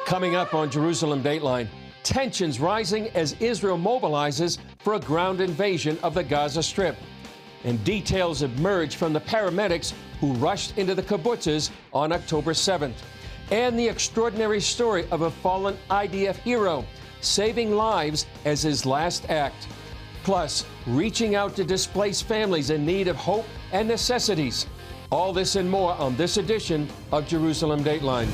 Coming up on Jerusalem Dateline, tensions rising as Israel mobilizes for a ground invasion of the Gaza Strip. And details emerge from the paramedics who rushed into the kibbutzes on October 7th. And the extraordinary story of a fallen IDF hero saving lives as his last act. Plus, reaching out to displaced families in need of hope and necessities. All this and more on this edition of Jerusalem Dateline.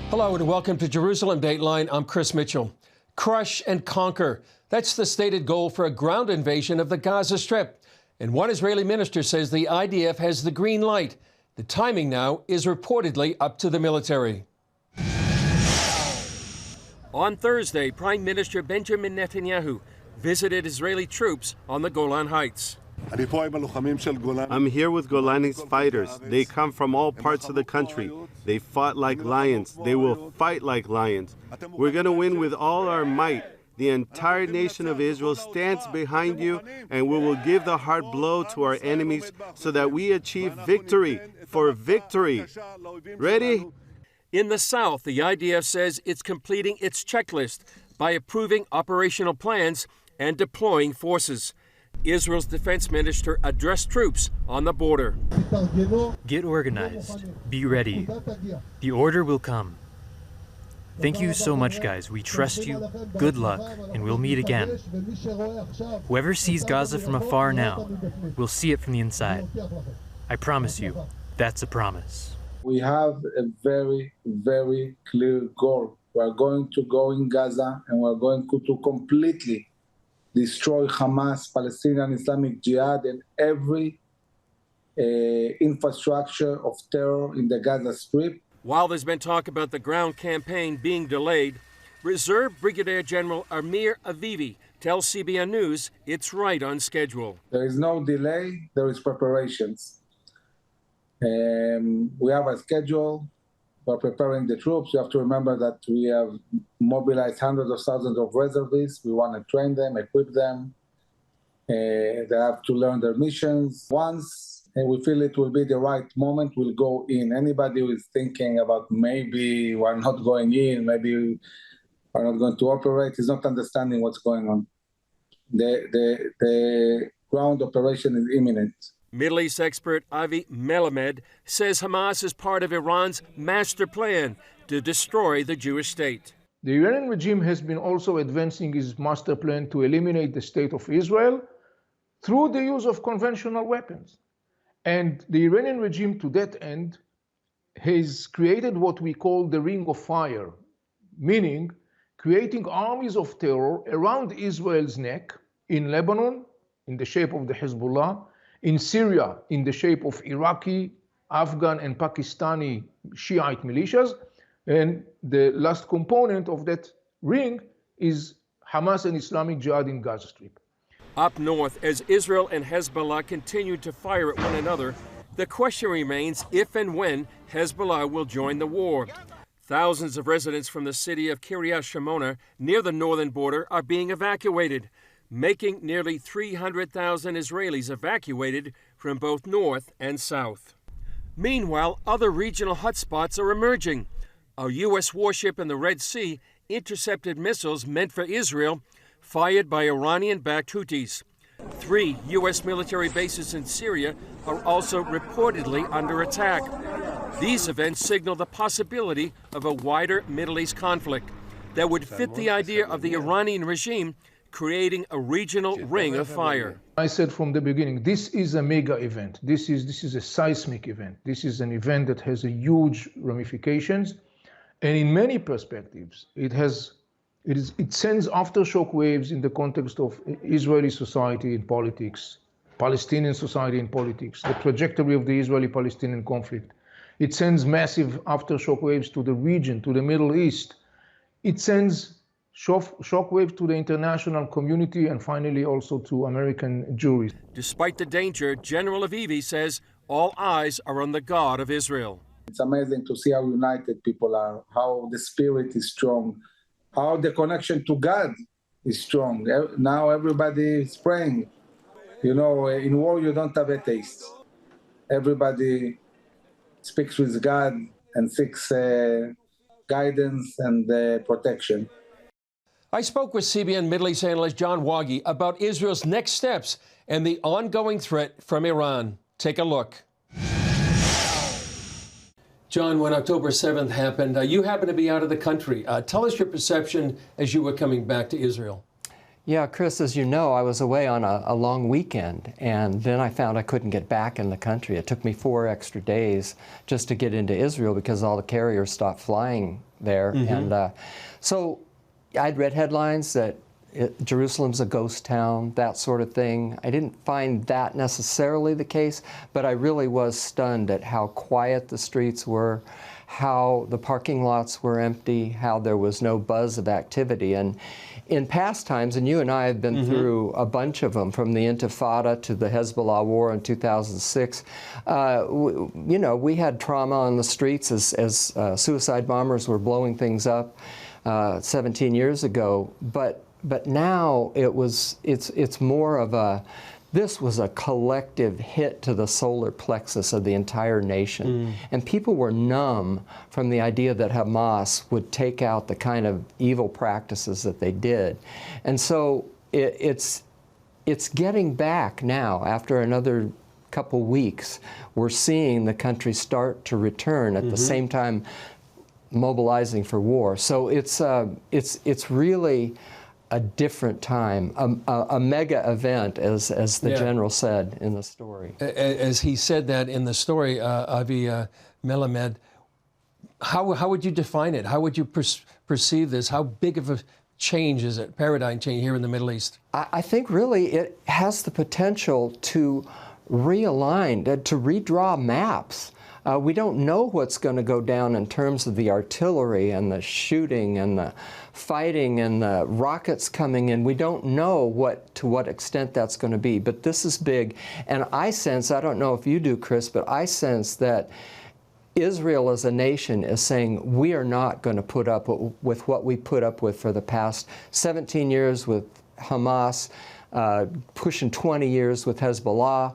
Hello and welcome to Jerusalem Dateline. I'm Chris Mitchell. Crush and conquer. That's the stated goal for a ground invasion of the Gaza Strip. And one Israeli minister says the IDF has the green light. The timing now is reportedly up to the military. On Thursday, Prime Minister Benjamin Netanyahu visited Israeli troops on the Golan Heights. I'm here with Golani's fighters. They come from all parts of the country. They fought like lions. They will fight like lions. We're going to win with all our might. The entire nation of Israel stands behind you, and we will give the hard blow to our enemies so that we achieve victory for victory. Ready? In the south, the IDF says it's completing its checklist by approving operational plans and deploying forces. Israel's defense minister addressed troops on the border. Get organized. Be ready. The order will come. Thank you so much, guys. We trust you. Good luck, and we'll meet again. Whoever sees Gaza from afar now will see it from the inside. I promise you, that's a promise. We have a very, very clear goal. We are going to go in Gaza, and we are going to completely destroy Hamas, Palestinian Islamic Jihad, and every infrastructure of terror in the Gaza Strip. While there's been talk about the ground campaign being delayed, Reserve Brigadier General Amir Avivi tells CBN News it's right on schedule. There is no delay, there is preparations. We have a schedule. We're preparing the troops. You have to remember that we have mobilized hundreds of thousands of reservists. We want to train them, equip them. They have to learn their missions. Once we feel it will be the right moment, we'll go in. Anybody who is thinking about maybe we're not going in, maybe we're not going to operate, is not understanding what's going on. The ground operation is imminent. Middle East expert Avi Melamed says Hamas is part of Iran's master plan to destroy the Jewish state. The Iranian regime has been also advancing its master plan to eliminate the state of Israel through the use of conventional weapons. And the Iranian regime, to that end, has created what we call the Ring of Fire, meaning creating armies of terror around Israel's neck in Lebanon, in the shape of the Hezbollah, in Syria, in the shape of Iraqi, Afghan, and Pakistani Shiite militias. And the last component of that ring is Hamas and Islamic Jihad in Gaza Strip. Up north, as Israel and Hezbollah continue to fire at one another, the question remains if and when Hezbollah will join the war. Thousands of residents from the city of Kiryat Shimona near the northern border are being evacuated, making nearly 300,000 Israelis evacuated from both north and south. Meanwhile, other regional hotspots are emerging. A U.S. warship in the Red Sea intercepted missiles meant for Israel, fired by Iranian-backed Houthis. 3 U.S. military bases in Syria are also reportedly under attack. These events signal the possibility of a wider Middle East conflict that would fit the idea of the Iranian regime creating a regional ring of fire. I said from the beginning, this is a mega event. This is a seismic event. This is an event that has a huge ramifications. And in many perspectives, it sends aftershock waves in the context of Israeli society and politics, Palestinian society and politics, the trajectory of the Israeli-Palestinian conflict. It sends massive aftershock waves to the region, to the Middle East. It sends shockwave to the international community and finally also to American juries. Despite the danger, General Avivi says all eyes are on the God of Israel. It's amazing to see how united people are, how the spirit is strong, how the connection to God is strong. Now everybody is praying. You know, in war you don't have atheists. Everybody speaks with God and seeks guidance and protection. I spoke with CBN Middle East analyst John Wagi about Israel's next steps and the ongoing threat from Iran. Take a look. John, when October 7th happened, you happened to be out of the country. Tell us your perception as you were coming back to Israel. Yeah, Chris, as you know, I was away on a long weekend, and then I found I couldn't get back in the country. It took me 4 extra days just to get into Israel because all the carriers stopped flying there. And so I'd read headlines that Jerusalem's a ghost town, that sort of thing. I didn't find that necessarily the case, but I really was stunned at how quiet the streets were, how the parking lots were empty, how there was no buzz of activity. And in past times, and you and I have been through a bunch of them, from the Intifada to the Hezbollah war in 2006, you know, we had trauma on the streets as suicide bombers were blowing things up 17 years ago. But now it's more of a, this was a collective hit to the solar plexus of the entire nation. And people were numb from the idea that Hamas would take out the kind of evil practices that they did. And so it's getting back now after another couple weeks. We're seeing the country start to return at the same time mobilizing for war. So it's really a different time, a mega event, as the general said in the story. As he said that in the story, Avi Melamed, how would you define it? How would you perceive this? How big of a change is it, paradigm change here in the Middle East? I think really it has the potential to realign, to redraw maps. We don't know what's going to go down in terms of the artillery and the shooting and the fighting and the rockets coming in. We don't know to what extent that's going to be, but this is big. And I sense, I don't know if you do, Chris, but I sense that Israel as a nation is saying we are not going to put up with what we put up with for the past 17 years with Hamas, pushing 20 years with Hezbollah.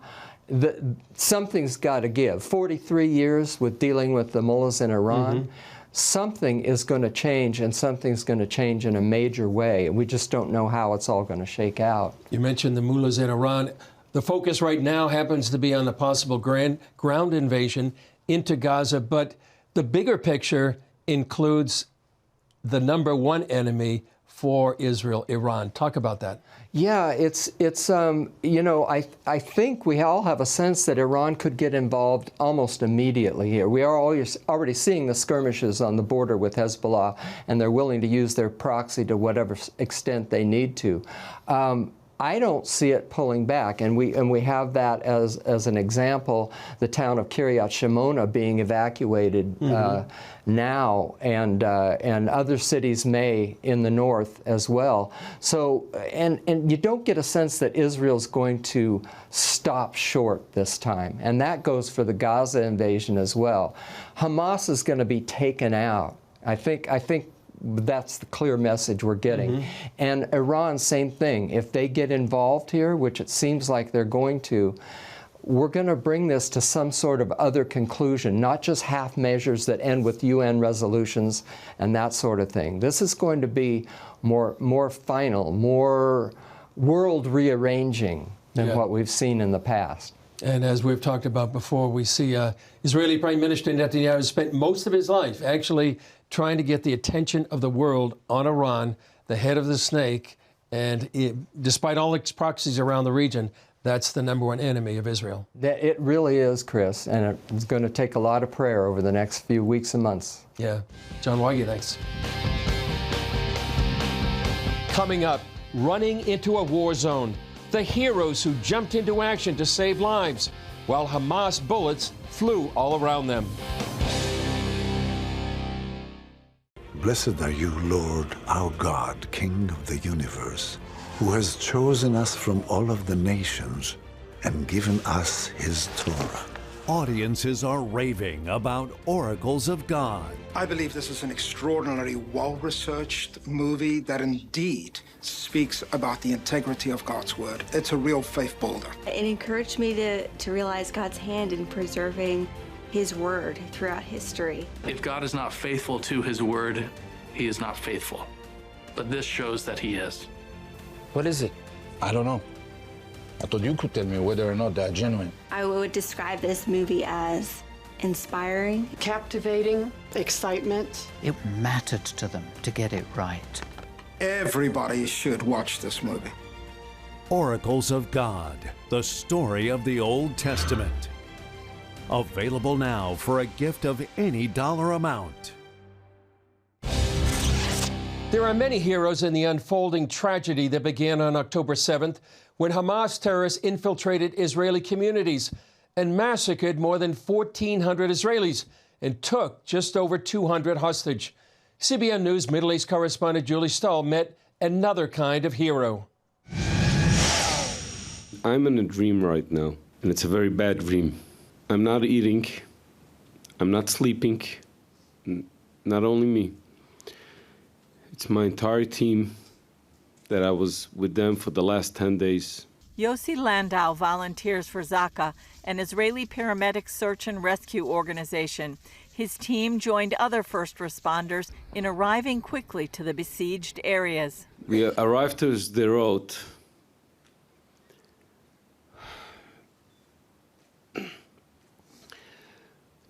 Something's got to give. 43 years with dealing with the mullahs in Iran. Something is going to change, and something's going to change in a major way. And we just don't know how it's all going to shake out. You mentioned the mullahs in Iran. The focus right now happens to be on the possible ground invasion into Gaza, but the bigger picture includes the #1 enemy for Israel, Iran. Talk about that. Yeah, it's you know, I think we all have a sense that Iran could get involved almost immediately here. We are already seeing the skirmishes on the border with Hezbollah, and they're willing to use their proxy to whatever extent they need to. I don't see it pulling back, and we have that as an example. The town of Kiryat Shimona being evacuated now, and other cities may in the north as well. So, and you don't get a sense that Israel's going to stop short this time, and that goes for the Gaza invasion as well. Hamas is going to be taken out. I think that's the clear message we're getting. And Iran, same thing. If they get involved here, which it seems like they're going to, we're going to bring this to some sort of other conclusion, not just half measures that end with UN resolutions and that sort of thing. This is going to be more final, more world rearranging than what we've seen in the past. And as we've talked about before, we see Israeli Prime Minister Netanyahu spent most of his life actually trying to get the attention of the world on Iran, the head of the snake, and despite all its proxies around the region, that's the #1 enemy of Israel. It really is, Chris, and it's going to take a lot of prayer over the next few weeks and months. Yeah. John Wagi, thanks. Coming up, running into a war zone. The heroes who jumped into action to save lives, while Hamas bullets flew all around them. Blessed are you, Lord, our God, King of the universe, who has chosen us from all of the nations and given us his Torah. Audiences are raving about oracles of God. I believe this is an extraordinarily well-researched movie that indeed speaks about the integrity of God's word. It's a real faith builder. It encouraged me to realize God's hand in preserving His word throughout history. If God is not faithful to His word, He is not faithful. But this shows that He is. What is it? I don't know. I thought you could tell me whether or not they're genuine. I would describe this movie as inspiring, captivating, excitement. It mattered to them to get it right. Everybody should watch this movie. Oracles of God, the story of the Old Testament. Available now for a gift of any dollar amount. There are many heroes in the unfolding tragedy that began on October 7th when Hamas terrorists infiltrated Israeli communities and massacred more than 1,400 Israelis and took just over 200 hostage. CBN News Middle East correspondent Julie Stahl met another kind of hero. I'm in a dream right now, and it's a very bad dream. I'm not eating, I'm not sleeping, not only me. It's my entire team that I was with them for the last 10 days. Yossi Landau volunteers for Zaka, an Israeli paramedic search and rescue organization. His team joined other first responders in arriving quickly to the besieged areas. We arrived to Sderot.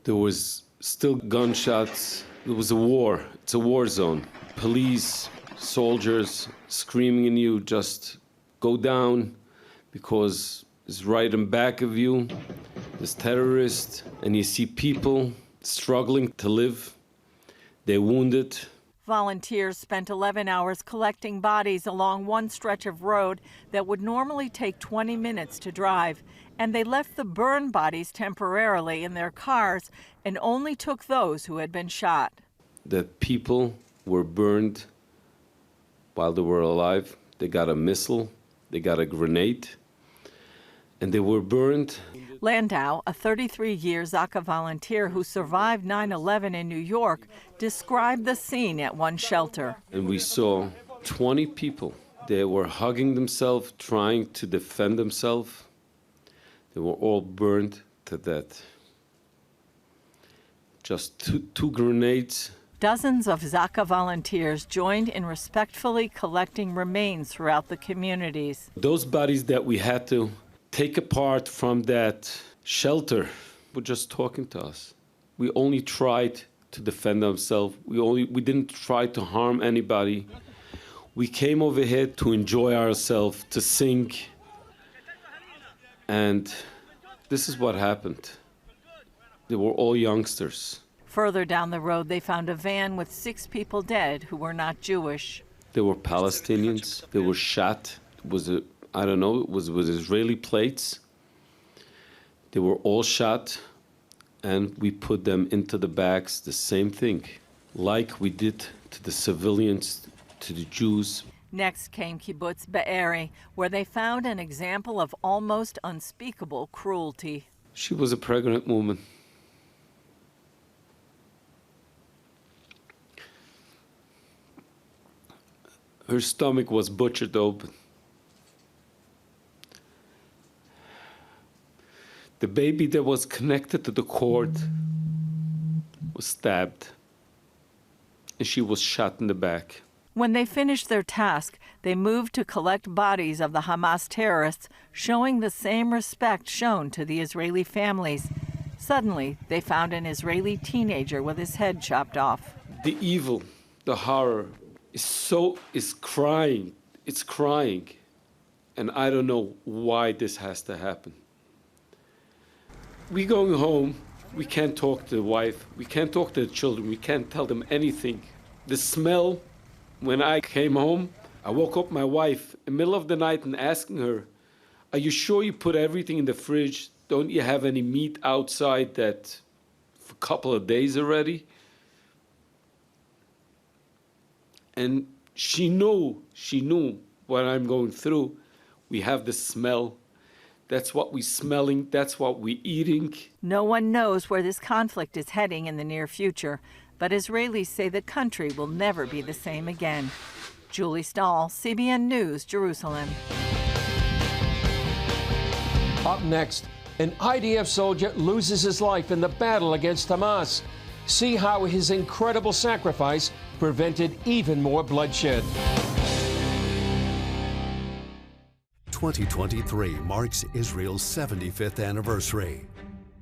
There was still gunshots. There was a war. It's a war zone. Police, soldiers screaming at you, just go down, because it's right in back of you. There's terrorists, and you see people struggling to live. They're wounded. Volunteers spent 11 hours collecting bodies along one stretch of road that would normally take 20 minutes to drive. And they left the burned bodies temporarily in their cars and only took those who had been shot. The people were burned while they were alive. They got a missile, they got a grenade, and they were burned. Landau, a 33-year Zaka volunteer who survived 9/11 in New York, described the scene at one shelter. And we saw 20 people. They were hugging themselves, trying to defend themselves. They were all burned to death. Just two grenades. Dozens of Zaka volunteers joined in respectfully collecting remains throughout the communities. Those bodies that we had to take apart from that shelter were just talking to us. We only tried to defend ourselves. We didn't try to harm anybody. We came over here to enjoy ourselves, to sing. And this is what happened. They were all youngsters. Further down the road, they found a van with 6 people dead who were not Jewish. They were Palestinians. They were shot. It was with Israeli plates. They were all shot, and we put them into the bags, the same thing, like we did to the civilians, to the Jews. Next came Kibbutz Be'eri, where they found an example of almost unspeakable cruelty. She was a pregnant woman. Her stomach was butchered open. The baby that was connected to the cord was stabbed, and she was shot in the back. When they finished their task, they moved to collect bodies of the Hamas terrorists, showing the same respect shown to the Israeli families. Suddenly, they found an Israeli teenager with his head chopped off. The evil, the horror, is crying. It's crying. And I don't know why this has to happen. We going home, we can't talk to the wife, we can't talk to the children, we can't tell them anything. The smell, when I came home, I woke up my wife in the middle of the night and asking her, are you sure you put everything in the fridge? Don't you have any meat outside that for a couple of days already? And she knew what I'm going through. We have the smell. That's what we're smelling. That's what we're eating. No one knows where this conflict is heading in the near future, but Israelis say the country will never be the same again. Julie Stahl, CBN News, Jerusalem. Up next, an IDF soldier loses his life in the battle against Hamas. See how his incredible sacrifice prevented even more bloodshed. 2023 marks Israel's 75th anniversary.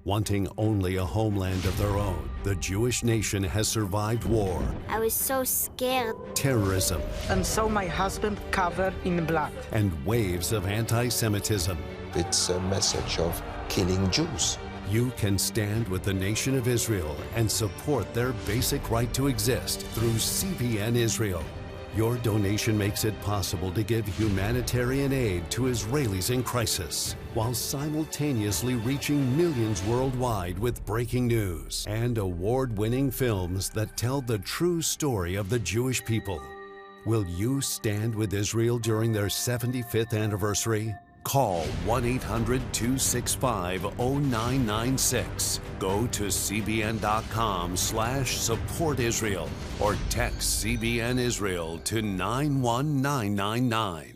Wanting only a homeland of their own, the Jewish nation has survived war, I was so scared. terrorism, And saw my husband covered in blood. and waves of anti-Semitism. It's a message of killing Jews. You can stand with the nation of Israel and support their basic right to exist through CBN Israel. Your donation makes it possible to give humanitarian aid to Israelis in crisis, while simultaneously reaching millions worldwide with breaking news and award-winning films that tell the true story of the Jewish people. Will you stand with Israel during their 75th anniversary? Call 1-800-265-0996. Go to cbn.com/support Israel or text CBN Israel to 91999.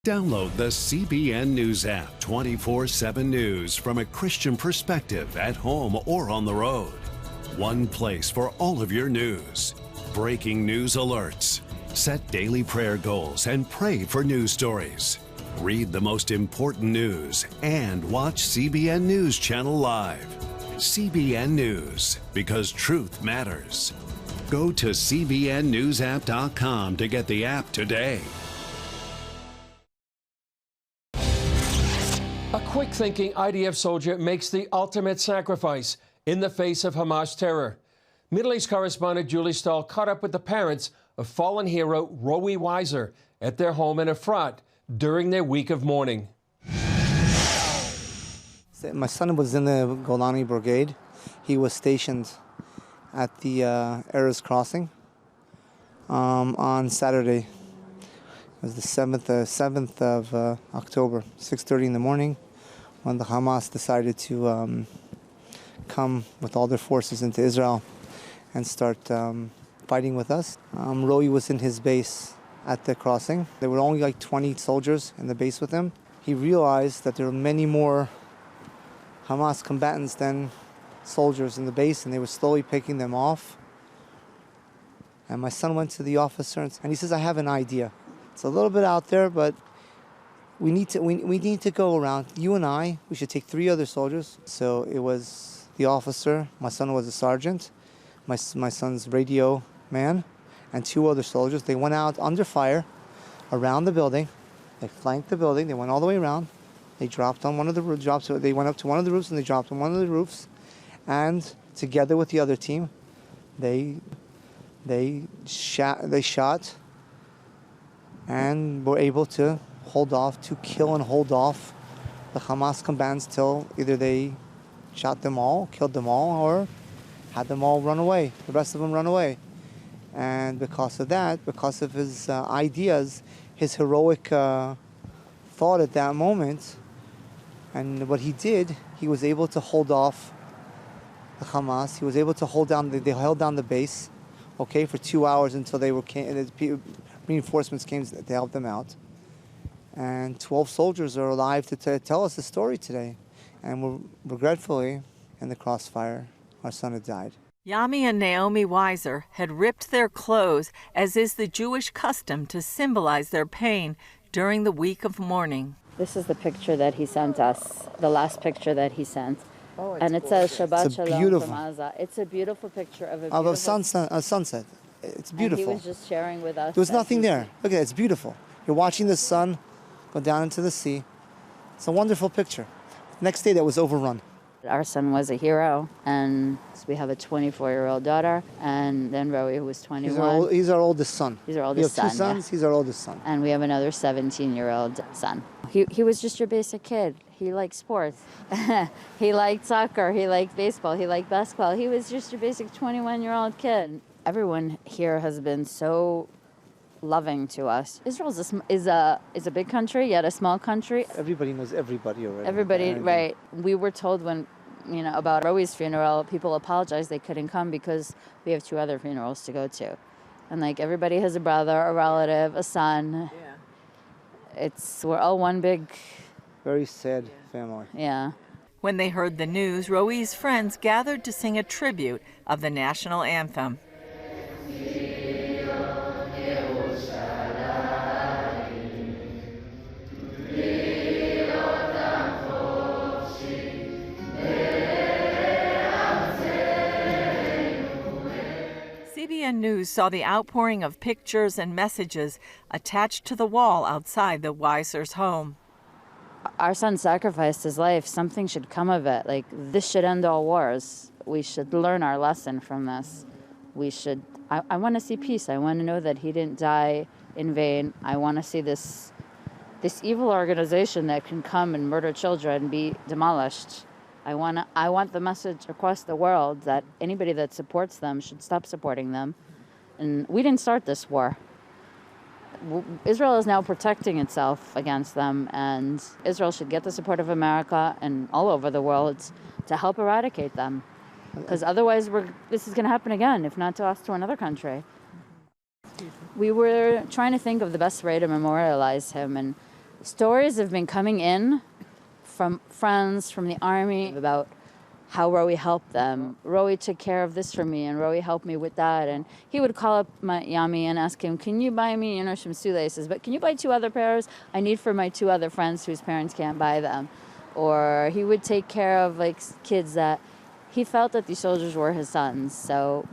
Download the CBN News app, 24/7 news from a Christian perspective at home or on the road. One place for all of your news. Breaking news alerts. Set daily prayer goals and pray for news stories. Read the most important news and watch CBN News Channel live. CBN News, because truth matters. Go to cbnnewsapp.com to get the app today. A quick-thinking IDF soldier makes the ultimate sacrifice in the face of Hamas terror. Middle East correspondent Julie Stahl caught up with the parents of fallen hero Rowie Weiser at their home in Efrat during their week of mourning. My son was in the Golani Brigade. He was stationed at the Erez crossing on Saturday. It was the 7th of October, 6:30 in the morning, when the Hamas decided to come with all their forces into Israel and start fighting with us. Rowie was in his base at the crossing. There were only like 20 soldiers in the base with him. He realized that there were many more Hamas combatants than soldiers in the base, and they were slowly picking them off. And my son went to the officer and he says, "I have an idea. It's a little bit out there, but we need to go around. You and I, we should take 3 other soldiers." So it was the officer, my son was a sergeant, my son's radio man, and 2 other soldiers. They went out under fire around the building. They flanked the building. They went all the way around. They dropped on one of the roofs. They went up to one of the roofs and they dropped on one of the roofs. And together with the other team, they shot and were able to kill and hold off the Hamas combatants till either they shot them all, killed them all, or had them all run away, the rest of them run away. And because of that, because of his ideas, his heroic thought at that moment, and what he did, he was able to hold off the Hamas. He was able to hold down, they held down the base, okay, for 2 hours until reinforcements came to help them out. And 12 soldiers are alive to tell us the story today. And we're regretfully in the crossfire. Our son had died. Yami and Naomi Weiser had ripped their clothes, as is the Jewish custom, to symbolize their pain during the week of mourning. This is the picture that he sent us, the last picture that he sent. Oh, and it says Shabbat Shalom from Gaza. It's a beautiful picture of a sunset. It's beautiful. And he was just sharing with us. There was nothing there. Look at it, it's beautiful. You're watching the sun go down into the sea. It's a wonderful picture. Next day, that was overrun. Our son was a hero, and we have a 24-year-old daughter, and then Rowie, who was 21. He's our oldest son. He's our oldest son. We have 2 sons. Yeah. He's our oldest son. And we have another 17-year-old son. He was just your basic kid. He liked sports. He liked soccer. He liked baseball. He liked basketball. He was just your basic 21-year-old kid. Everyone here has been so loving to us. Israel is a big country, yet a small country. Everybody knows everybody already. Everybody, right. We were told when, about Roe's funeral, people apologized they couldn't come because we have 2 other funerals to go to. And like everybody has a brother, a relative, a son. Yeah. We're all one big... Very sad family. Yeah. When they heard the news, Roe's friends gathered to sing a tribute of the national anthem. CBN News saw the outpouring of pictures and messages attached to the wall outside the Weissers' home. Our son sacrificed his life. Something should come of it. Like, this should end all wars. We should learn our lesson from this. I want to see peace. I want to know that he didn't die in vain. I want to see this evil organization that can come and murder children be demolished. I want the message across the world that anybody that supports them should stop supporting them. And we didn't start this war. Israel is now protecting itself against them, and Israel should get the support of America and all over the world to help eradicate them. Because otherwise this is going to happen again, if not to us, to another country. We were trying to think of the best way to memorialize him, and stories have been coming in from friends from the army about how Roe helped them. Roe took care of this for me, and Roe helped me with that. And he would call up my Yami and ask him, can you buy me, some shoelaces? But can you buy 2 other pairs? I need for my 2 other friends whose parents can't buy them. Or he would take care of kids that he felt that these soldiers were his sons. So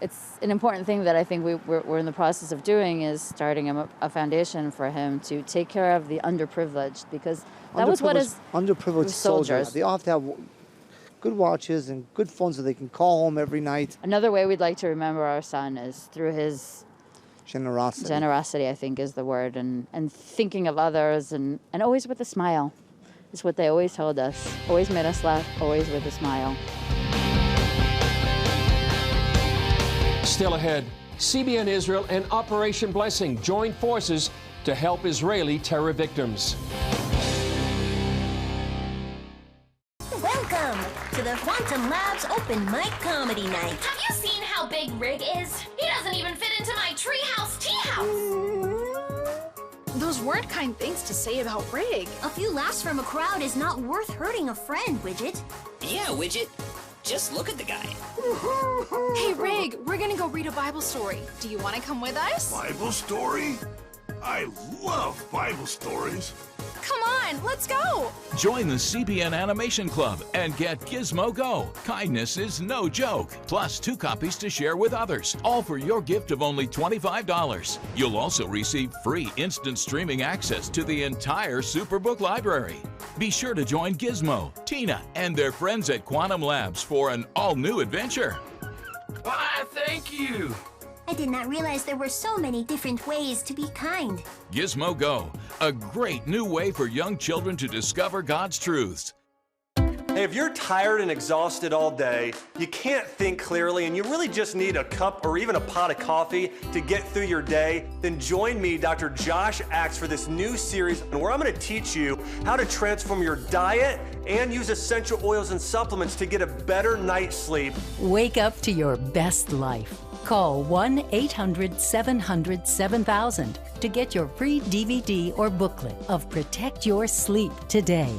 it's an important thing that I think we're in the process of doing, is starting a foundation for him to take care of the underprivileged, because that was what is underprivileged soldiers. They all have to have good watches and good phones so they can call home every night. Another way we'd like to remember our son is through his generosity. Generosity, I think, is the word, and thinking of others, and always with a smile. It's what they always told us. Always made us laugh, always with a smile. Still ahead, CBN Israel and Operation Blessing join forces to help Israeli terror victims. Welcome to the Quantum Labs Open Mic Comedy Night. Have you seen how big Rig is? He doesn't even fit into my treehouse tea house. Those weren't kind things to say about Rig. A few laughs from a crowd is not worth hurting a friend, Widget. Yeah, Widget. Just look at the guy. Hey, Rig, we're gonna go read a Bible story. Do you want to come with us? Bible story? I love Bible stories. Come on, let's go! Join the CBN Animation Club and get Gizmo Go. Kindness is no joke. Plus 2 copies to share with others. All for your gift of only $25. You'll also receive free instant streaming access to the entire Superbook library. Be sure to join Gizmo, Tina, and their friends at Quantum Labs for an all-new adventure. Why, thank you. I did not realize there were so many different ways to be kind. Gizmo Go, a great new way for young children to discover God's truths. Hey, if you're tired and exhausted all day, you can't think clearly, and you really just need a cup or even a pot of coffee to get through your day, then join me, Dr. Josh Axe, for this new series where I'm going to teach you how to transform your diet and use essential oils and supplements to get a better night's sleep. Wake up to your best life. Call 1-800-700-7000 to get your free DVD or booklet of Protect Your Sleep today.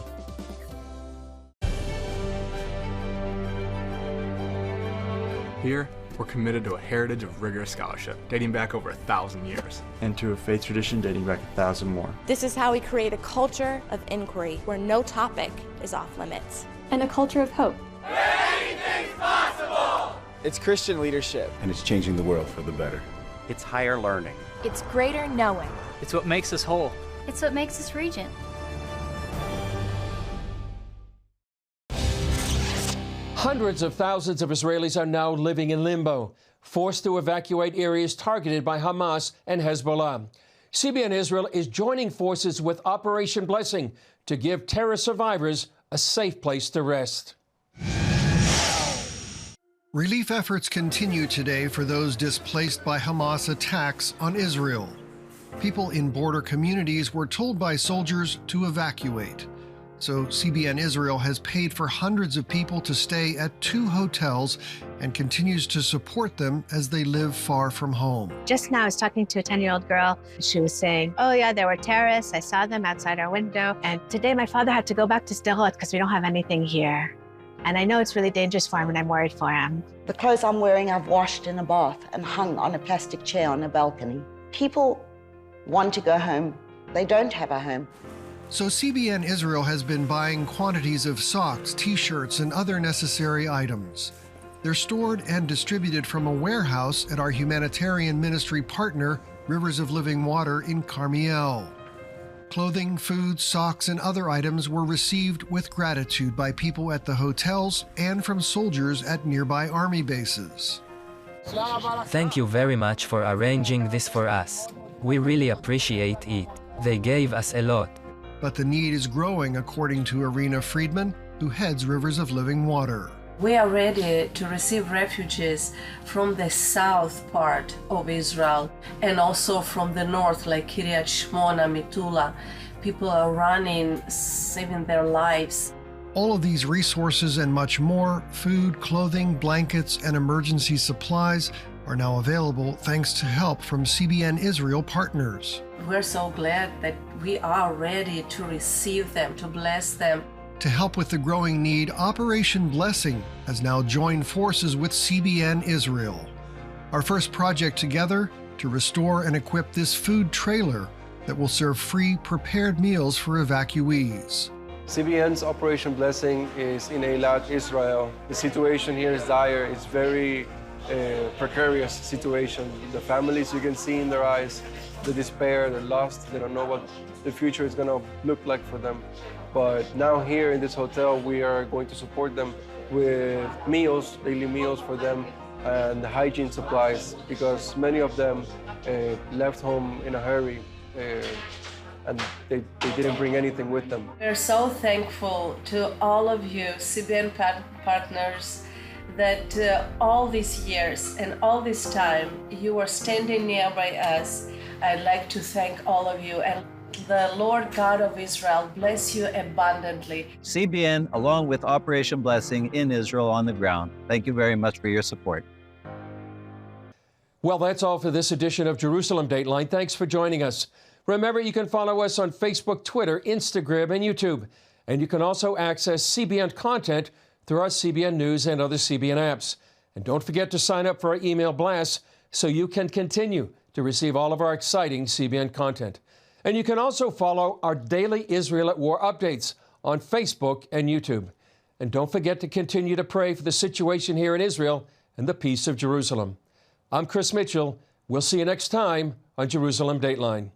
Here, we're committed to a heritage of rigorous scholarship dating back over 1,000 years. And to a faith tradition dating back 1,000 more. This is how we create a culture of inquiry where no topic is off limits. And a culture of hope. Anything's possible! It's Christian leadership. And it's changing the world for the better. It's higher learning. It's greater knowing. It's what makes us whole. It's what makes us regent. Hundreds of thousands of Israelis are now living in limbo, forced to evacuate areas targeted by Hamas and Hezbollah. CBN Israel is joining forces with Operation Blessing to give terror survivors a safe place to rest. Relief efforts continue today for those displaced by Hamas attacks on Israel. People in border communities were told by soldiers to evacuate. So CBN Israel has paid for hundreds of people to stay at 2 hotels and continues to support them as they live far from home. Just now I was talking to a 10-year-old girl. She was saying, oh yeah, there were terrorists. I saw them outside our window. And today my father had to go back to Sderot because we don't have anything here. And I know it's really dangerous for him and I'm worried for him. The clothes I'm wearing I've washed in a bath and hung on a plastic chair on a balcony. People want to go home. They don't have a home. So CBN Israel has been buying quantities of socks, t-shirts, and other necessary items. They're stored and distributed from a warehouse at our humanitarian ministry partner, Rivers of Living Water in Carmiel. Clothing, food, socks, and other items were received with gratitude by people at the hotels and from soldiers at nearby army bases. Thank you very much for arranging this for us. We really appreciate it. They gave us a lot. But the need is growing, according to Irina Friedman, who heads Rivers of Living Water. We are ready to receive refugees from the south part of Israel and also from the north, like Kiryat Shmona, Metula. People are running, saving their lives. All of these resources and much more, food, clothing, blankets, and emergency supplies, are now available thanks to help from CBN Israel partners. We're so glad that we are ready to receive them, to bless them. To help with the growing need, Operation Blessing has now joined forces with CBN Israel. Our first project together to restore and equip this food trailer that will serve free prepared meals for evacuees. CBN's Operation Blessing is in Eilat, Israel. The situation here is dire. It's very precarious situation. The families, you can see in their eyes, the despair, they're lost, they don't know what the future is going to look like for them. But now here in this hotel, we are going to support them with meals, daily meals for them, and hygiene supplies, because many of them left home in a hurry and they didn't bring anything with them. We're so thankful to all of you, CBN partners, that all these years and all this time you are standing nearby us. I'd like to thank all of you, and the Lord God of Israel bless you abundantly. CBN, along with Operation Blessing in Israel on the ground, thank you very much for your support. Well, that's all for this edition of Jerusalem Dateline. Thanks for joining us. Remember, you can follow us on Facebook, Twitter, Instagram, and YouTube. And you can also access CBN content through our CBN News and other CBN apps. And don't forget to sign up for our email blasts so you can continue to receive all of our exciting CBN content. And you can also follow our daily Israel at War updates on Facebook and YouTube. And don't forget to continue to pray for the situation here in Israel and the peace of Jerusalem. I'm Chris Mitchell. We'll see you next time on Jerusalem Dateline.